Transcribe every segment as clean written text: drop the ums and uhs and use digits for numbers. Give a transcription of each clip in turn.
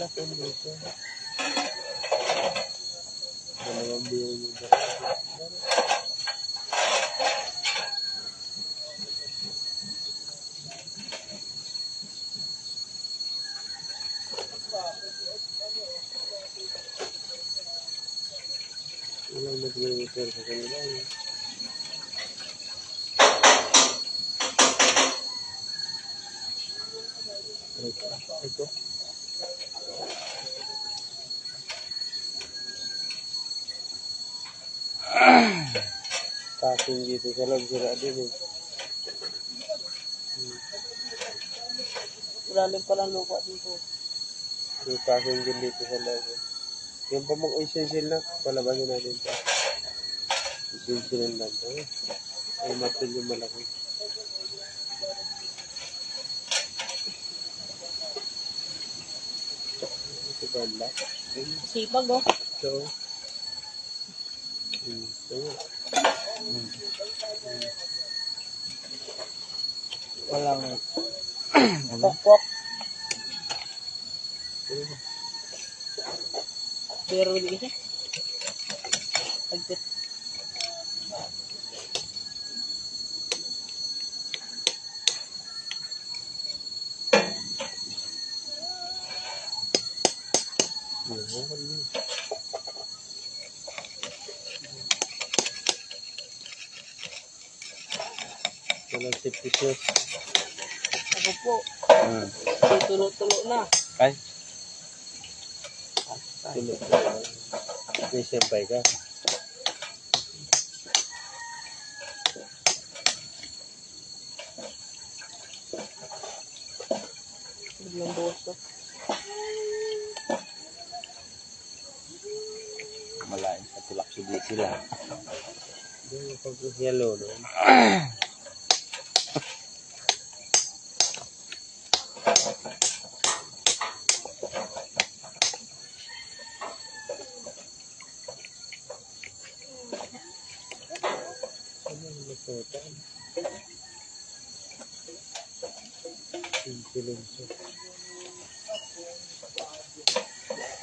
pala po dito. Dalawang biyo yung dalawa. Walang nag-repair sa kanila. Ito. Passing dito sa loob, sira din eh. Malalim pa lang lupa dito. May passing din dito sa loob. Yung pamang essential na, palabasin natin ito. Essential lang ito. Ay matil yung malaki. Ito ba ang lock? Sipag oh. So, ito. Walang pok-pok. Pero hindi kasi. Agpit. Walang safety shoes. Ako po. Tulo-tulo na. Ay. Tulo. May sempay ka. Biglang buhos ko. Malain sa tulak sudi sila. Yung pag-yellow doon.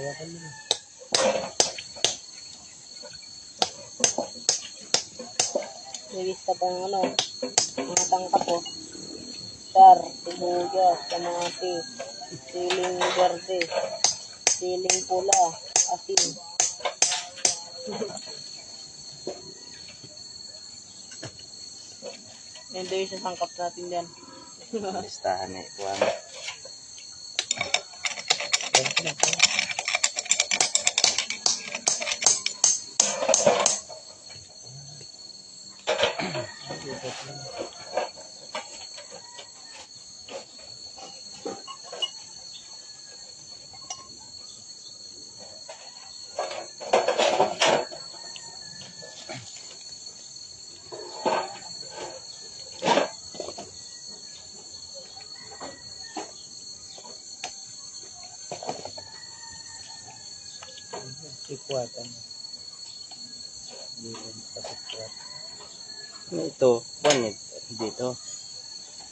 Hawakan mo na. Nilista pa yung ano. Mga tangka po. Char, sibuyas, kamatis, siling verde, siling pula, asin. Yan doon yung sasangkap natin dyan. Listahan eh. Kuwan. Ikuatan. Ito. Kuwan eh. Dito.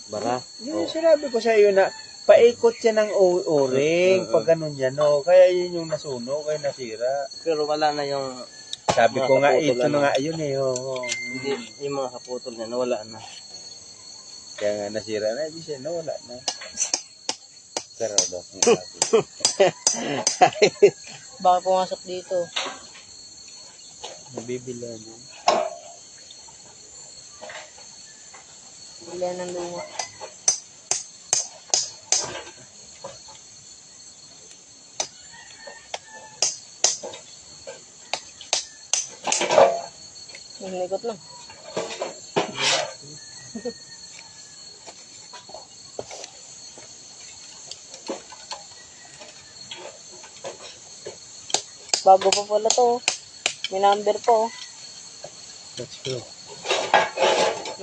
Bara. Yung sinabi ko sa iyo na paikot siya ng o-ring pag ganun yan, no? Kaya yun yung nasunog, kaya nasira. Pero wala na yung Sabi mga ko nga, kaputol, ito na nga yun eh. Oo. hindi, yung mga kaputol niya nawala na. Kaya nga nasira na, di siya nawala na. Pero daw. Baka pumasok dito. Nabibila din. Ilan ng luma. Nagnikot lang. Bago pa pala to. May number po. Let's go.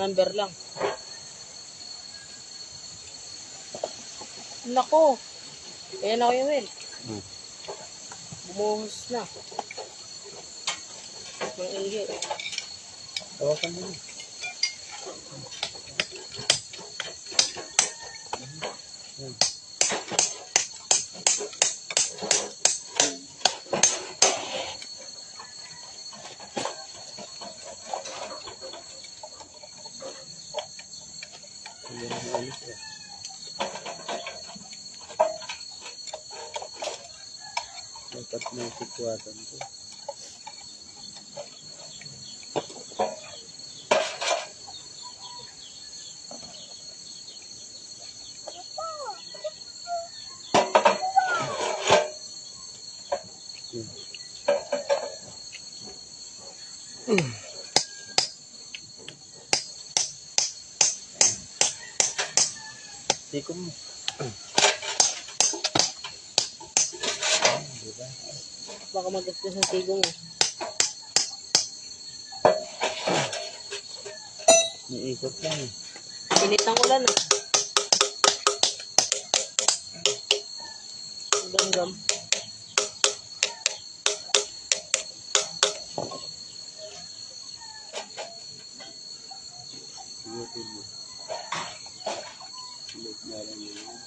Number lang. Nako. Ayan ako yung Will. Bumuhos na. Ang ihi. Hawakan mo na. Dapat na sitwatan ko. Sikom mo. Baka magastos ng sigong eh. Niikot lang eh. Pinitang ulan ah. Gam-gam. Sigutin mo. Sulit na lang yun.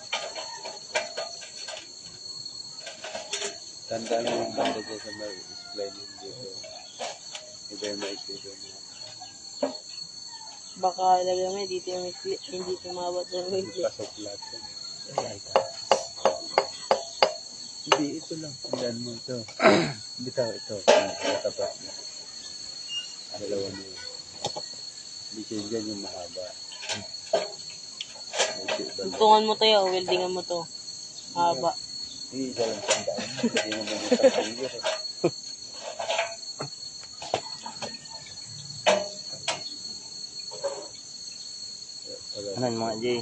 Tandaan mo yung banda dyan sa may display nyo dito. Iba yung maikito mo. Baka ilagay mo dito yung hindi tumawad sa wigli. Pasok lahat yan. Hindi, ito lang. Tandaan mo ito. Bitaw ito. Natapat mo. Dalawa mo yun. Bisin dyan yung mahaba. Tugtungan mo to yun, weldingan mo to. Haba. Isa lang tandaan mo. Hindi naman yung pag-finger eh. Ano mga Jay?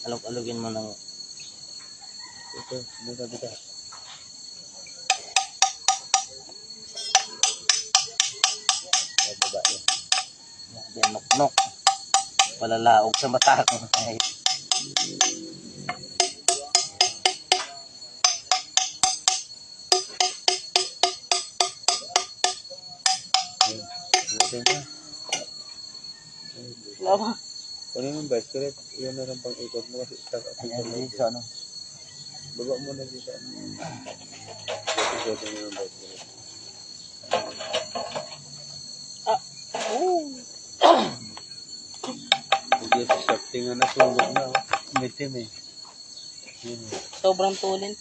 Alog-alogin mo ng Ito, nasabi ka. Ay, babae. yan, nok-nok. Palalaog sa mata ko. Ay, Ito na. Wala ba? Kunin mo yung bicycle, yun na lang pang ikot mo kasi stuck up ayan, yung Jay, pang sa ano? baba mo na dito. Ikot mo yung bicycle. Hindi sa shafting na nasunog na. Mitim eh. Yun. Sobrang tulin.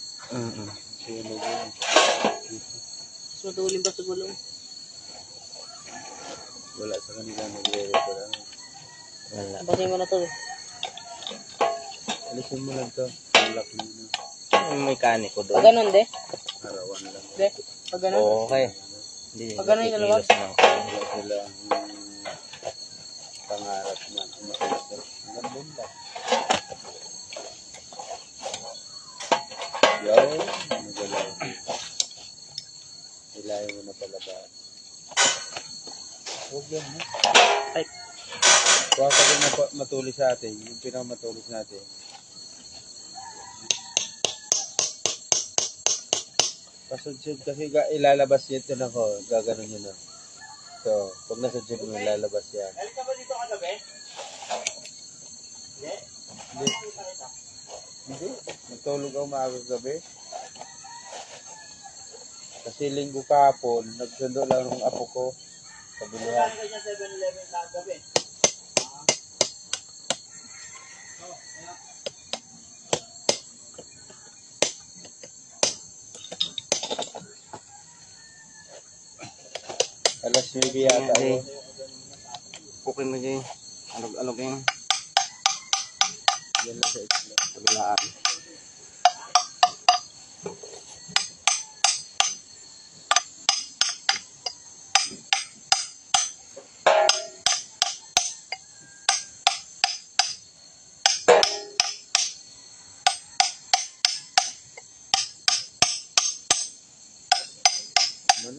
Sunog yun. Mas matulin pa sa gulong. Wala sa kanila nagre-repair. Wala. Basin mo na to eh. Alisin mo lang to. Ang lock mo na. Yung mekaniko Pag doon. ganun de. Harawan lang. De. Pag ganun. Okay. Hindi. Pag ganun yung dalawa? kikilos ng Wala silang pangarap na umakilos. Hanggang doon lang. Yaw. Magalaw. Ilayo mo na palabas. Huwag yan ha. Ay. Huwag ka rin matuli sa atin. Yung pinakamatuli sa atin. Pasudsud kasi ilalabas yan ito na ko. Gaganon yun na. So, pag nasudsud mo, ilalabas yan. Galing ka ba dito kagabi? Hindi. Hindi. Nagtulog ako maaga gabi. Kasi linggo kahapon, nagsundo lang ng apo ko. Sa binuhan. Galing ka dyan 7-Eleven kagabi. Alas 9 yata Jay. ako. Okay mo, Jay. Alog-alog yung Yan lang sa isla. kabilaan. Ano?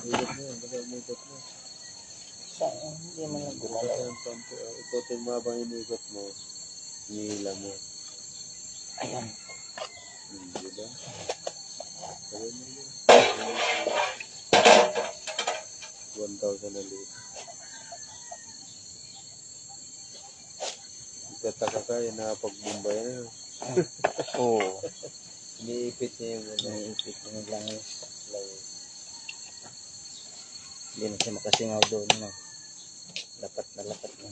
Ikot mo yan. Baka umikot mo. Hindi man nagdala. Ikotin mo habang inikot mo. Nihila mo. Ayan. Diba? Sabi mo yun. 1,000 na liit. Nagtataka ka yun nakapag-bumbay na yun. Oo. Iniipit niya yung ano. Naiipit yung langis. Hindi na siya makasingaw doon. No? Lapat na lapat na.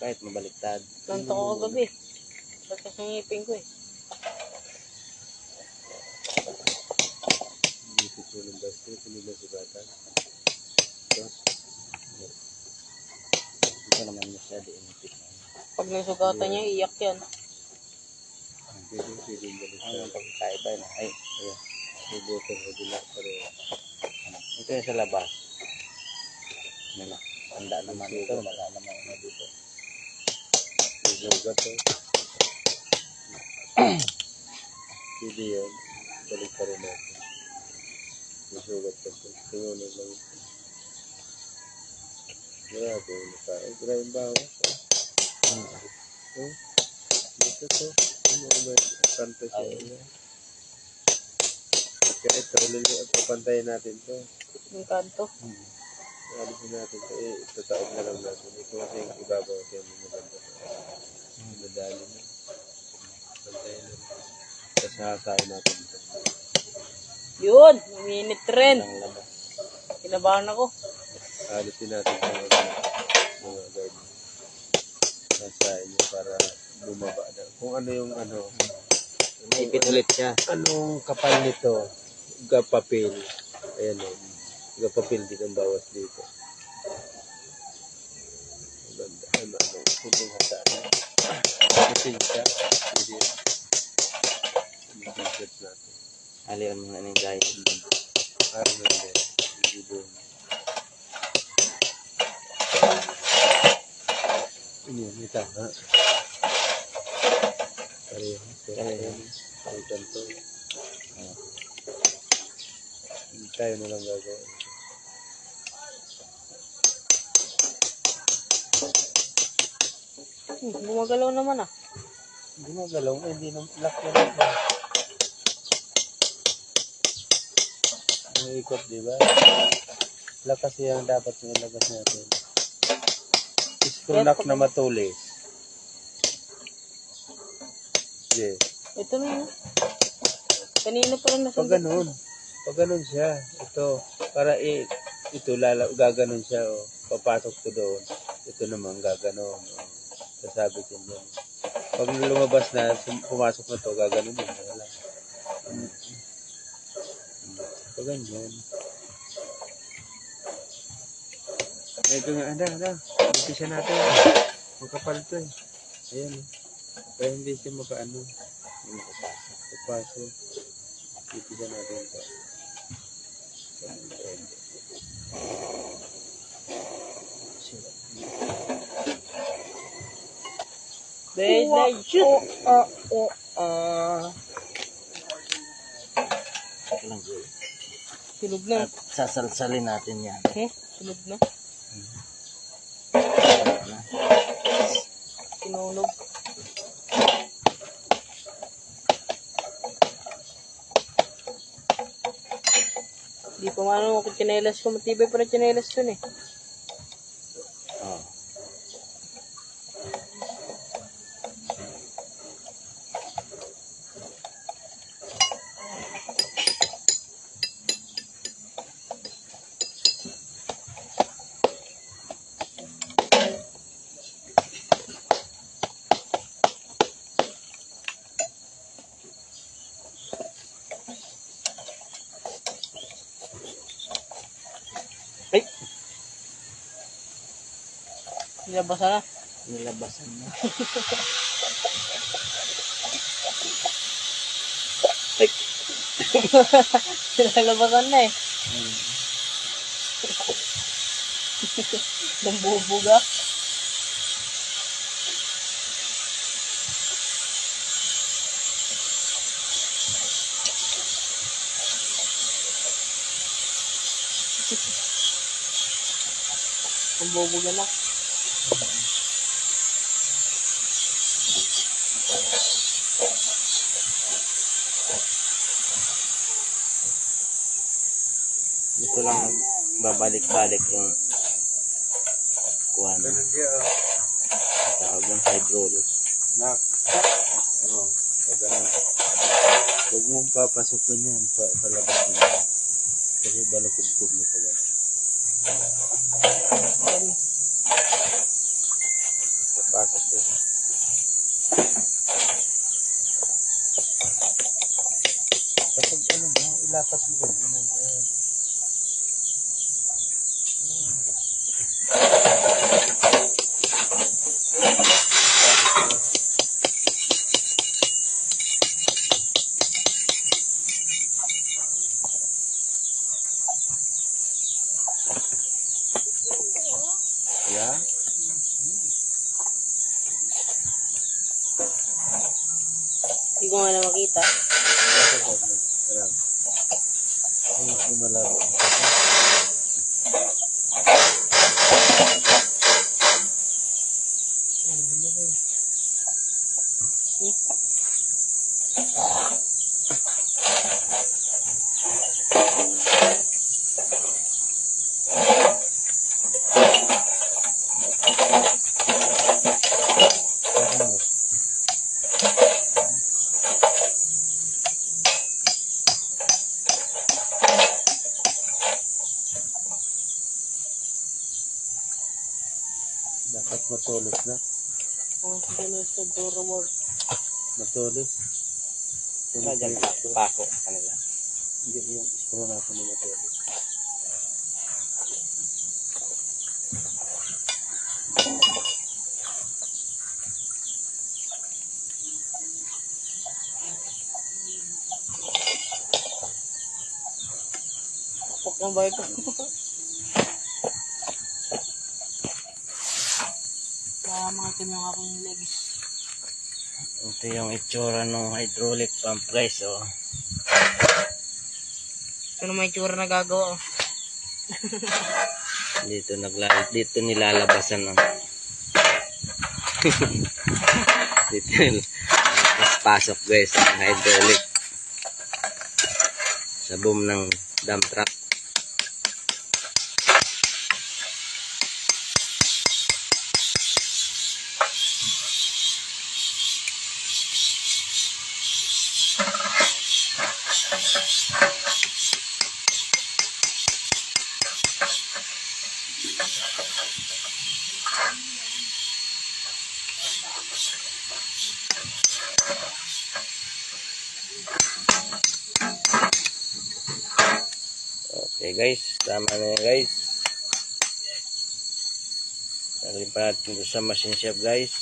Kahit mabaliktad. Ganto ko kagabi. Tapos ang ngipin ko eh. Hindi ko tulong basta. Hindi na sugatan. Ito. Ito naman masyado inipit na. Pag nasugatan niya, iyak yan. Pwede yung balik Ano yung pagkaiba na? Ay, ayan. Subukan ko din ako pareho. Ito yung sa labas. Ano, handa naman ito. Wala naman ano dito. May sugat to. Pwede yan. Balik pa rin natin. May sugat pa to. Tingunan lang ito. Grabe yung nakain. Grabe yung bawas. Dito to. Ano may kanto siya. Kaya ito, papantayin natin to. Yung kanto. Alisin natin to. Itataog na lang natin. Ito kasi yung ibabaw kaya may maganda. Madali na. Pantayin na. Tapos hakain natin ito. Yun! Minit rin. Ang labas. Kinabahan ako. Alisin natin ito mga guard. Hasain niya para bumaba na. Kung ano yung ano. Ipit ulit siya. Anong kapal nito? Gapapil. Ayan o. Gapapil din ang bawas dito. Ganda. Ano. Pwedeng hasaan. Kasing siya. Pwede. Mag-insert natin. Aliwan mo na ni guys. Parang ganda. Dito. Ini tama. Pareho. Pareho. Ganito. Tayo na lang gagawin. Gumagalaw naman ah. Hindi magalaw. Hindi na lock na lang. Ang ikot, di ba? Lock kasi ang dapat yung ilabas natin. Screw lock na matulis. Yes. Ito na yun. Kanina pa lang Pag ganun. Pag ganun siya. Ito. Para ito gaganon siya. Oh. Papasok ko doon. Ito naman gaganon. Oh. Sasabit yun doon. Pag lumabas na, pumasok na to, gaganon yun. Wala. Pag ganyan. Ito nga, ada. Umpisa natin. Magkapal to eh. Ayan. Kaya hindi siya makaano. Papasok. Umpisa natin ito. shoot! Ito lang guys. Tulog na. At sasalsalin natin yan. Tulog na. Ayan na. Tinulog. Di pa mano kung tsinelas ko. Matibay pa rin tsinelas dun eh. Oh. Nilabasan na. Nilabasan na. Nilalabasan na eh. Nambubuga. Nambubuga na. Ito lang babalik-balik yung kuwan. Ganun siya. Ang tawag ng hydraulic. Nak. Oo. Pag ganun. Huwag mong papasukin yan. Palabas mo. Kasi balukog-kog na pag ganun. Pasok ito. Kapag ano ba, ilapat mo ganyan. Ayan. Yeah. Hindi ko nga na makita. Sarap. Ay, malabo. Dapat matulis na. Oh, ganun sa Dora World. Matulis. Wala dyan, pako. Kanila. Hindi yung screw natin na matulis. Pok ng bahay ko. Kaya mga ito yung aking legs. Ito yung itsura ng hydraulic pump guys. Oh. Ito na may tsura na gagawa. Dito nilalabasan ng dito pasok guys ang hydraulic sa boom ng dump truck. Okay guys, tama na yan guys. Nalipad natin sa machine shop guys.